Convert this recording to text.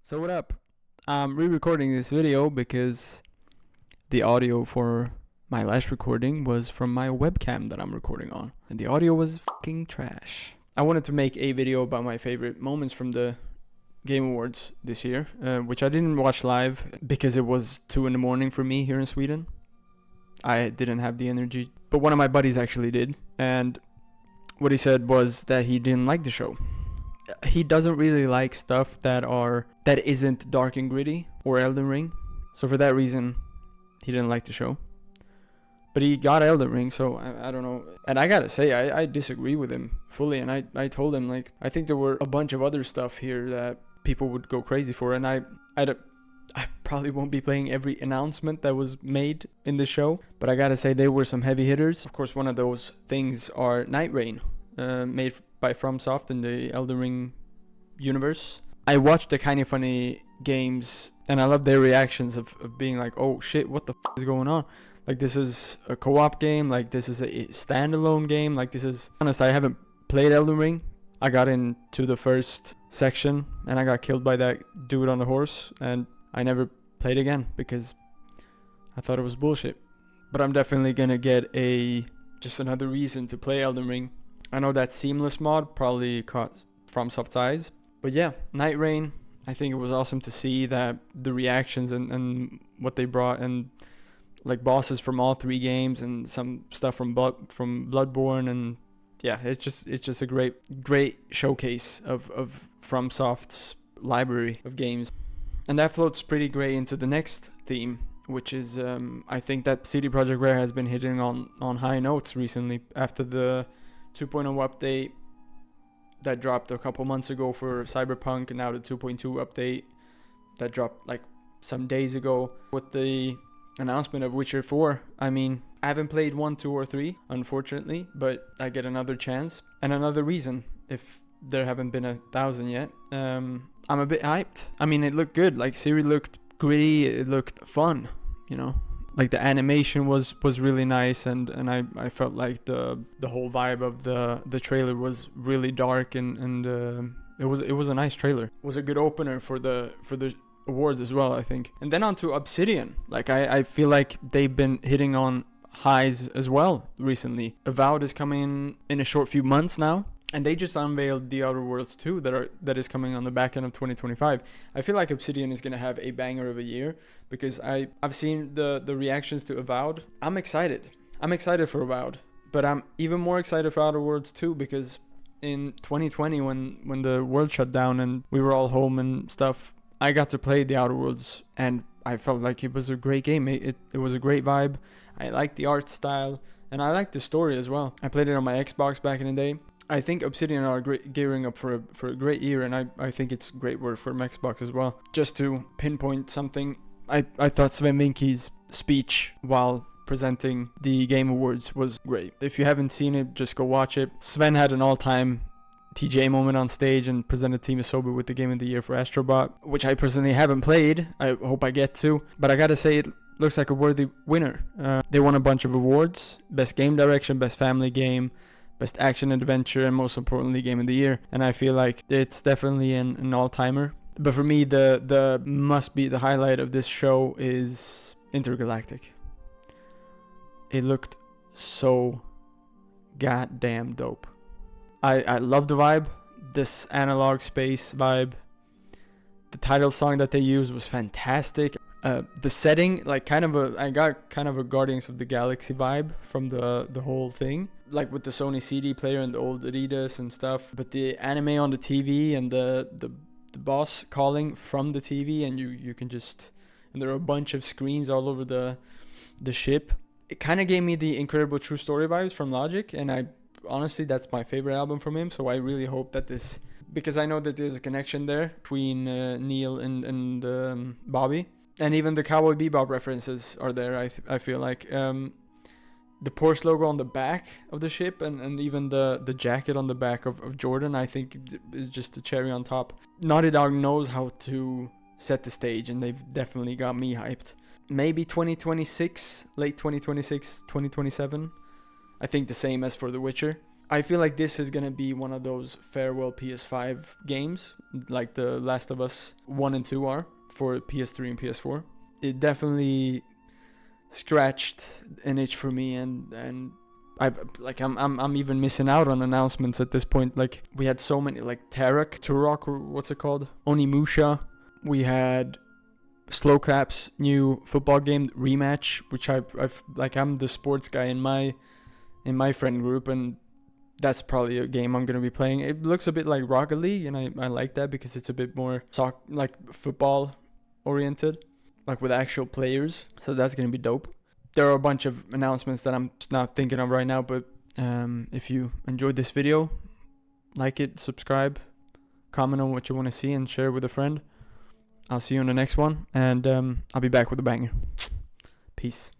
So what up? I'm re-recording this video because the audio for my last recording was from my webcam that I'm recording on, and the audio was fucking trash. I wanted to make a video about my favorite moments from the Game Awards this year, which I didn't watch live because it was 2 in the morning for me here in Sweden. I didn't have the energy, but one of my buddies actually did, and what he said was that he didn't like the show. He doesn't really like stuff that isn't dark and gritty or Elden Ring, so for that reason he didn't like the show. But he got Elden Ring, so I don't know. And I gotta say, I disagree with him fully, and I told him, like, I think there were a bunch of other stuff here that people would go crazy for, and I probably won't be playing every announcement that was made in the show, but I gotta say there were some heavy hitters. Of course, one of those things are Night Rain, made by FromSoft in the Elden Ring universe. I watched the Kinda Funny games, and I love their reactions of being like, oh shit, what the is going on? Like, this is a co-op game, like this is a standalone game, like this is... Honest, I haven't played Elden Ring. I got into the first section, and I got killed by that dude on the horse, and I never played again because I thought it was bullshit. But I'm definitely gonna get just another reason to play Elden Ring. I know that Seamless mod probably caught FromSoft's eyes. But yeah, Night Rain, I think it was awesome to see that the reactions and what they brought, and like bosses from all 3 games and some stuff from Bloodborne, and yeah, it's just a great showcase of FromSoft's library of games. And that floats pretty great into the next theme, which is I think that CD Projekt Red has been hitting on high notes recently after the 2.0 update that dropped a couple months ago for Cyberpunk, and now the 2.2 update that dropped like some days ago with the announcement of Witcher 4. I mean, I haven't played 1, 2, or 3, unfortunately, but I get another chance and another reason if there haven't been 1,000 yet. I'm a bit hyped. I mean, it looked good. Like, Ciri looked gritty, it looked fun, you know? Like, the animation was really nice, and I felt like the whole vibe of the trailer was really dark, and it was a nice trailer. It was a good opener for the awards as well, I think. And then on to Obsidian. Like, I feel like they've been hitting on highs as well recently. Avowed is coming in a short few months now, and they just unveiled The Outer Worlds 2 that is coming on the back end of 2025. I feel like Obsidian is going to have a banger of a year because I've seen the reactions to Avowed. I'm excited. I'm excited for Avowed, but I'm even more excited for Outer Worlds 2 because in 2020 when the world shut down and we were all home and stuff, I got to play The Outer Worlds, and I felt like it was a great game. It was a great vibe. I liked the art style, and I liked the story as well. I played it on my Xbox back in the day. I think Obsidian are gearing up for a great year, and I think it's great work for Xbox as well. Just to pinpoint something, I thought Sven Vinkey's speech while presenting the Game Awards was great. If you haven't seen it, just go watch it. Sven had an all-time TJ moment on stage and presented Team Asobi with the Game of the Year for Astrobot, which I personally haven't played. I hope I get to, but I gotta say it looks like a worthy winner. They won a bunch of awards: Best Game Direction, Best Family Game, Best Action Adventure, and most importantly, Game of the Year. And I feel like it's definitely an all-timer. But for me, the must be the highlight of this show is Intergalactic. It looked so goddamn dope. I love the vibe, this analog space vibe. The title song that they used was fantastic. The setting, like, I got kind of a Guardians of the Galaxy vibe from the whole thing, like with the Sony CD player and the old Adidas and stuff. But the anime on the TV and the boss calling from the TV, and you can just, and there are a bunch of screens all over the ship. It kind of gave me the Incredible True Story vibes from Logic, and honestly, that's my favorite album from him. So I really hope that this, because I know that there's a connection there between Neil and Bobby. And even the Cowboy Bebop references are there, I feel like. The Porsche logo on the back of the ship, and even the jacket on the back of Jordan, I think is just a cherry on top. Naughty Dog knows how to set the stage, and they've definitely got me hyped. Maybe 2026, late 2026, 2027. I think the same as for The Witcher. I feel like this is gonna be one of those farewell PS5 games, like the Last of Us 1 and 2 are for PS3 and PS4. It definitely scratched an itch for me, and I'm even missing out on announcements at this point. Like, we had so many, like Turok, or what's it called? Onimusha. We had Slowcap's new football game rematch, which I'm the sports guy in my friend group, and that's probably a game I'm gonna be playing. It looks a bit like Rocket League, and I like that because it's a bit more football oriented, like with actual players. So that's gonna be dope. There are a bunch of announcements that I'm not thinking of right now, but if you enjoyed this video, like it, subscribe, comment on what you want to see, and share it with a friend. I'll see you in the next one, and I'll be back with a banger. Peace.